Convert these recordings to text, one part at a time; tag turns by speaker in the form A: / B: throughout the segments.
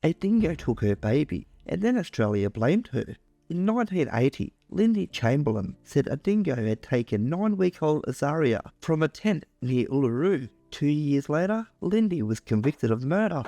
A: A dingo took her baby, and then Australia blamed her. In 1980, Lindy Chamberlain said a dingo had taken 9-week-old Azaria from a tent near Uluru. 2 years later, Lindy was convicted of murder.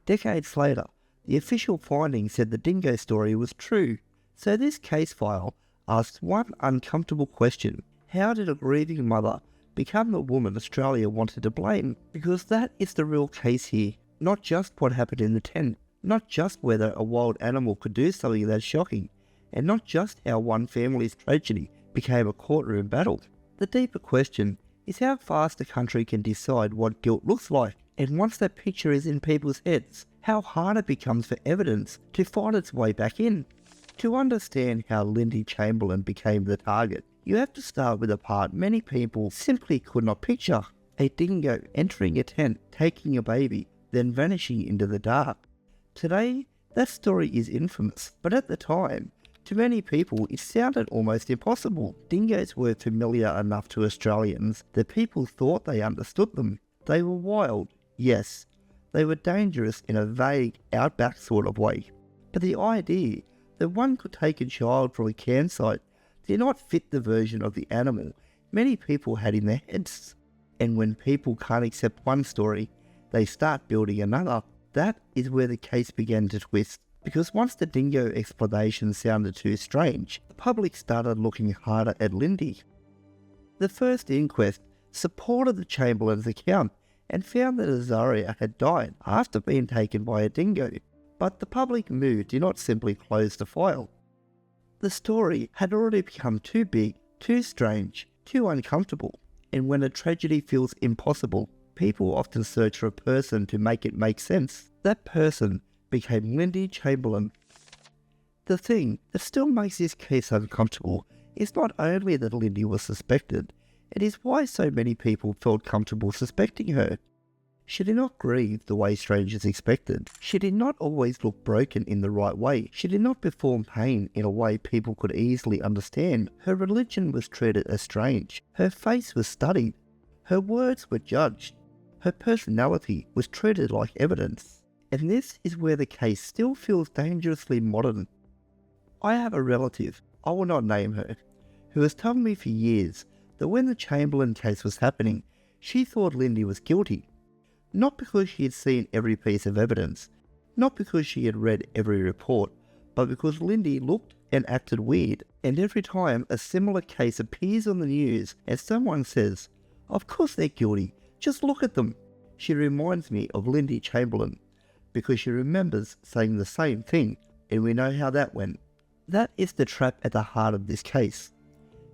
A: Decades later, the official findings said the dingo story was true. So this case file asks one uncomfortable question: how did a grieving mother become the woman Australia wanted to blame? Because that is the real case here. Not just what happened in the tent, not just whether a wild animal could do something that shocking, and not just how one family's tragedy became a courtroom battle. The deeper question is how fast a country can decide what guilt looks like, and once that picture is in people's heads, how hard it becomes for evidence to find its way back in. To understand how Lindy Chamberlain became the target, you have to start with a part many people simply could not picture: a dingo entering a tent, taking a baby, then vanishing into the dark. Today, that story is infamous, but at the time, to many people it sounded almost impossible. Dingoes were familiar enough to Australians that people thought they understood them. They were wild, yes. They were dangerous in a vague, outback sort of way. But the idea that one could take a child from a campsite did not fit the version of the animal many people had in their heads. And when people can't accept one story, they start building another. That is where the case began to twist, because once the dingo explanation sounded too strange, the public started looking harder at Lindy. The first inquest supported the Chamberlain's account and found that Azaria had died after being taken by a dingo, but the public mood did not simply close the file. The story had already become too big, too strange, too uncomfortable, and when a tragedy feels impossible, people often search for a person to make it make sense. That person became Lindy Chamberlain. The thing that still makes this case uncomfortable is not only that Lindy was suspected, it is why so many people felt comfortable suspecting her. She did not grieve the way strangers expected. She did not always look broken in the right way. She did not perform pain in a way people could easily understand. Her religion was treated as strange. Her face was studied. Her words were judged. Her personality was treated like evidence. And this is where the case still feels dangerously modern. I have a relative, I will not name her, who has told me for years that when the Chamberlain case was happening, she thought Lindy was guilty. Not because she had seen every piece of evidence, not because she had read every report, but because Lindy looked and acted weird. And every time a similar case appears on the news and someone says, "Of course they're guilty, just look at them," she reminds me of Lindy Chamberlain, because she remembers saying the same thing, and we know how that went. That is the trap at the heart of this case.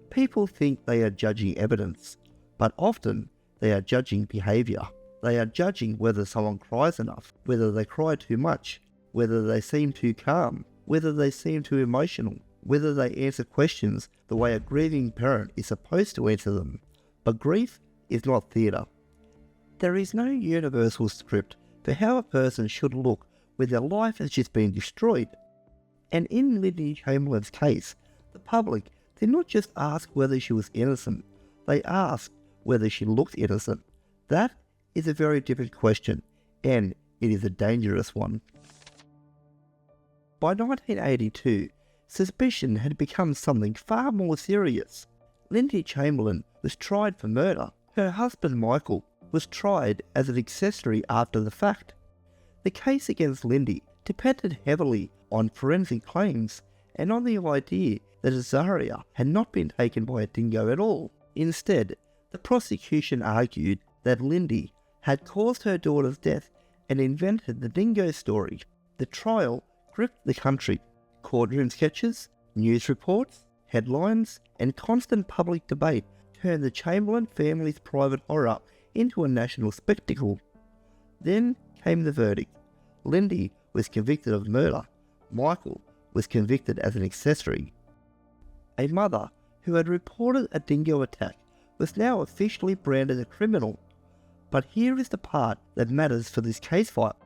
A: People think they are judging evidence, but often they are judging behaviour. They are judging whether someone cries enough, whether they cry too much, whether they seem too calm, whether they seem too emotional, whether they answer questions the way a grieving parent is supposed to answer them. But grief is not theatre. There is no universal script for how a person should look when their life has just been destroyed. And in Lindy Chamberlain's case, the public did not just ask whether she was innocent, they asked whether she looked innocent. That is a very different question, and it is a dangerous one. By 1982, suspicion had become something far more serious. Lindy Chamberlain was tried for murder. Her husband Michael was tried as an accessory after the fact. The case against Lindy depended heavily on forensic claims and on the idea that Azaria had not been taken by a dingo at all. Instead, the prosecution argued that Lindy had caused her daughter's death and invented the dingo story. The trial gripped the country. Courtroom sketches, news reports, headlines, and constant public debate turned the Chamberlain family's private horror into a national spectacle. Then came the verdict. Lindy was convicted of murder. Michael was convicted as an accessory. A mother who had reported a dingo attack was now officially branded a criminal. But here is the part that matters for this case file.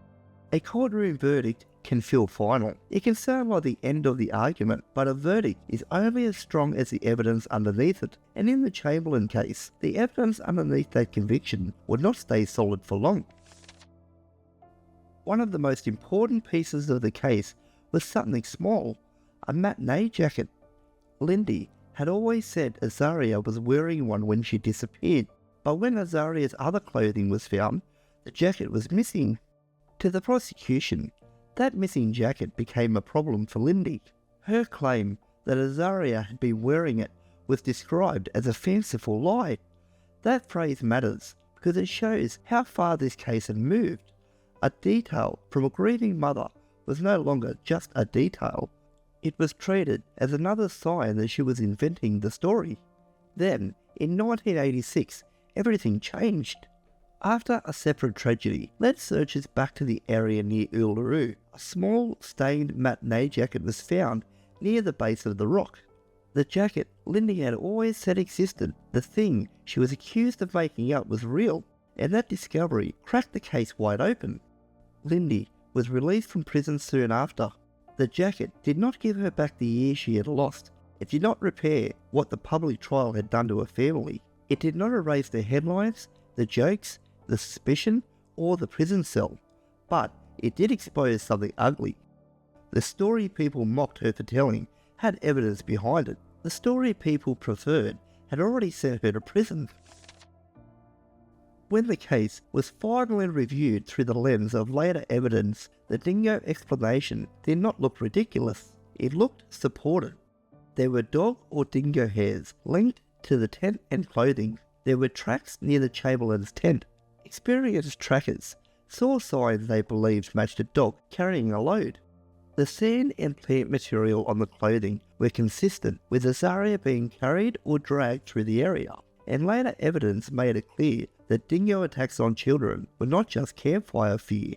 A: A courtroom verdict can feel final. It can sound like the end of the argument, but a verdict is only as strong as the evidence underneath it. And in the Chamberlain case, the evidence underneath that conviction would not stay solid for long. One of the most important pieces of the case was something small, a matinee jacket. Lindy had always said Azaria was wearing one when she disappeared, but when Azaria's other clothing was found, the jacket was missing. To the prosecution, that missing jacket became a problem for Lindy. Her claim that Azaria had been wearing it was described as a fanciful lie. That phrase matters because it shows how far this case had moved. A detail from a grieving mother was no longer just a detail. It was treated as another sign that she was inventing the story. Then, in 1986, everything changed. After a separate tragedy led searchers back to the area near Uluru, a small stained matinee jacket was found near the base of the rock. The jacket Lindy had always said existed, the thing she was accused of making up, was real, and that discovery cracked the case wide open. Lindy was released from prison soon after. The jacket did not give her back the years she had lost. It did not repair what the public trial had done to her family. It did not erase the headlines, the jokes, the suspicion, or the prison cell, but it did expose something ugly. The story people mocked her for telling had evidence behind it. The story people preferred had already sent her to prison. When the case was finally reviewed through the lens of later evidence, the Dingo explanation did not look ridiculous. It looked supported. There were dog or dingo hairs linked to the tent and clothing. There were tracks near the Chamberlain's tent. Experienced trackers saw signs they believed matched a dog carrying a load. The sand and plant material on the clothing were consistent with Azaria being carried or dragged through the area, and later evidence made it clear that dingo attacks on children were not just campfire fear,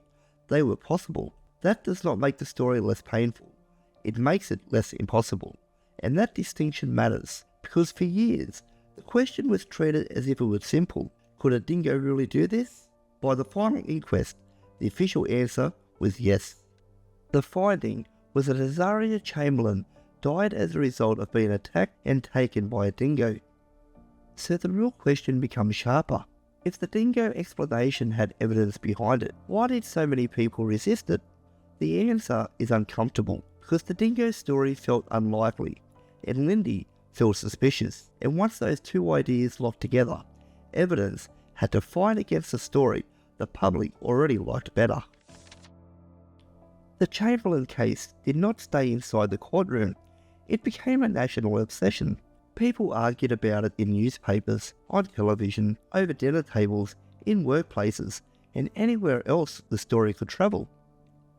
A: they were possible. That does not make the story less painful, it makes it less impossible, and that distinction matters, because for years, the question was treated as if it was simple. Could a dingo really do this? By the final inquest, the official answer was yes. The finding was that Azaria Chamberlain died as a result of being attacked and taken by a dingo. So the real question becomes sharper. If the dingo explanation had evidence behind it, why did so many people resist it? The answer is uncomfortable, because the dingo story felt unlikely, and Lindy felt suspicious, and once those two ideas locked together, evidence had to fight against a story the public already liked better. The Chamberlain case did not stay inside the courtroom. It became a national obsession. People argued about it in newspapers, on television, over dinner tables, in workplaces, and anywhere else the story could travel.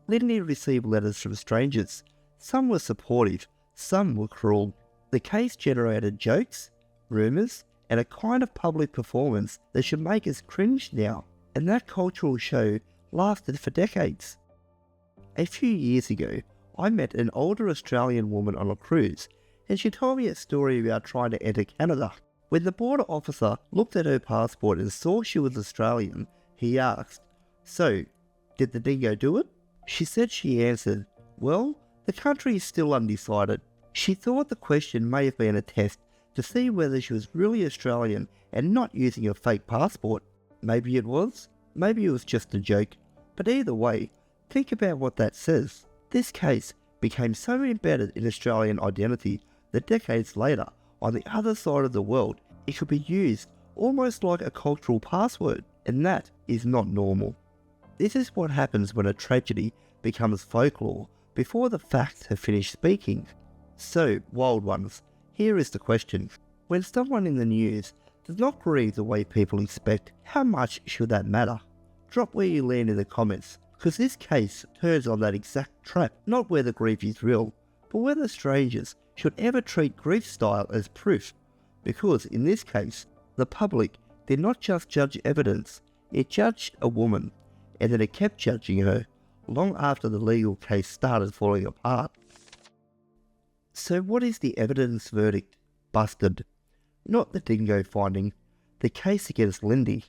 A: Lindy received letters from strangers. Some were supportive, some were cruel. The case generated jokes, rumours, and a kind of public performance that should make us cringe now, and that cultural show lasted for decades. A few years ago, I met an older Australian woman on a cruise, and she told me a story about trying to enter Canada. When the border officer looked at her passport and saw she was Australian, he asked, "So, did the dingo do it?" She said she answered, "Well, the country is still undecided." She thought the question may have been a test to see whether she was really Australian and not using a fake passport. Maybe it was, maybe it was just a joke, but either way, think about what that says. This case became so embedded in Australian identity that decades later, on the other side of the world, it could be used almost like a cultural password, and that is not normal. This is what happens when a tragedy becomes folklore before the facts have finished speaking. So, wild ones, here is the question. When someone in the news does not grieve the way people expect, how much should that matter? Drop where you land in the comments, because this case turns on that exact trap, not whether grief is real, but whether strangers should ever treat grief style as proof, because in this case, the public did not just judge evidence, it judged a woman, and then it kept judging her long after the legal case started falling apart. So what is the evidence verdict? Busted. Not the dingo finding, the case against Lindy.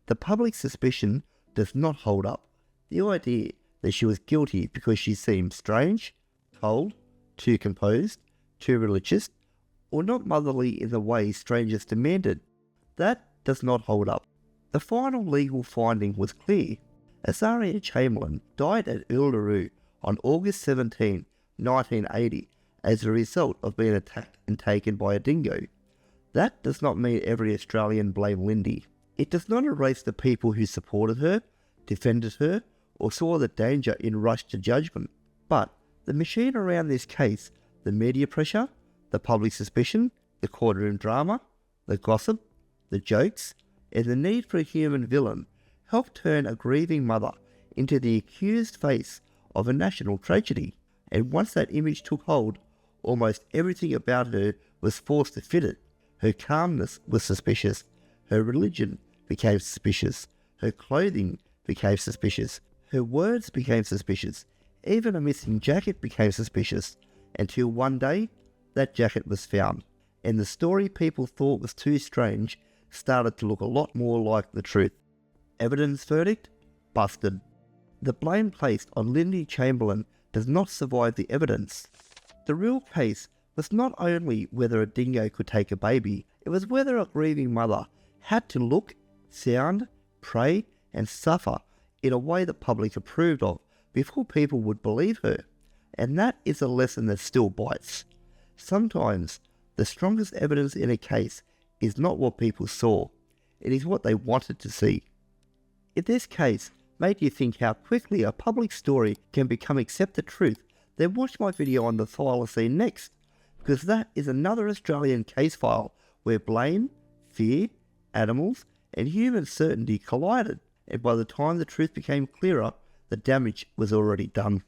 A: The public suspicion does not hold up. The idea that she was guilty because she seemed strange, cold, too composed, too religious, or not motherly in the way strangers demanded, that does not hold up. The final legal finding was clear. Azaria Chamberlain died at Uluru on August 17, 1980, as a result of being attacked and taken by a dingo. That does not mean every Australian blame Lindy. It does not erase the people who supported her, defended her, or saw the danger in rush to judgment. But the machine around this case, the media pressure, the public suspicion, the courtroom drama, the gossip, the jokes, and the need for a human villain helped turn a grieving mother into the accused face of a national tragedy. And once that image took hold, almost everything about her was forced to fit it. Her calmness was suspicious. Her religion became suspicious. Her clothing became suspicious. Her words became suspicious. Even a missing jacket became suspicious. Until one day, that jacket was found. And the story people thought was too strange started to look a lot more like the truth. Evidence verdict? Busted. The blame placed on Lindy Chamberlain does not survive the evidence. The real case was not only whether a dingo could take a baby, it was whether a grieving mother had to look, sound, pray, and suffer in a way the public approved of before people would believe her. And that is a lesson that still bites. Sometimes, the strongest evidence in a case is not what people saw, it is what they wanted to see. If this case made you think how quickly a public story can become accepted truth, then watch my video on the thylacine next, because that is another Australian case file where blame, fear, animals, and human certainty collided, and by the time the truth became clearer, the damage was already done.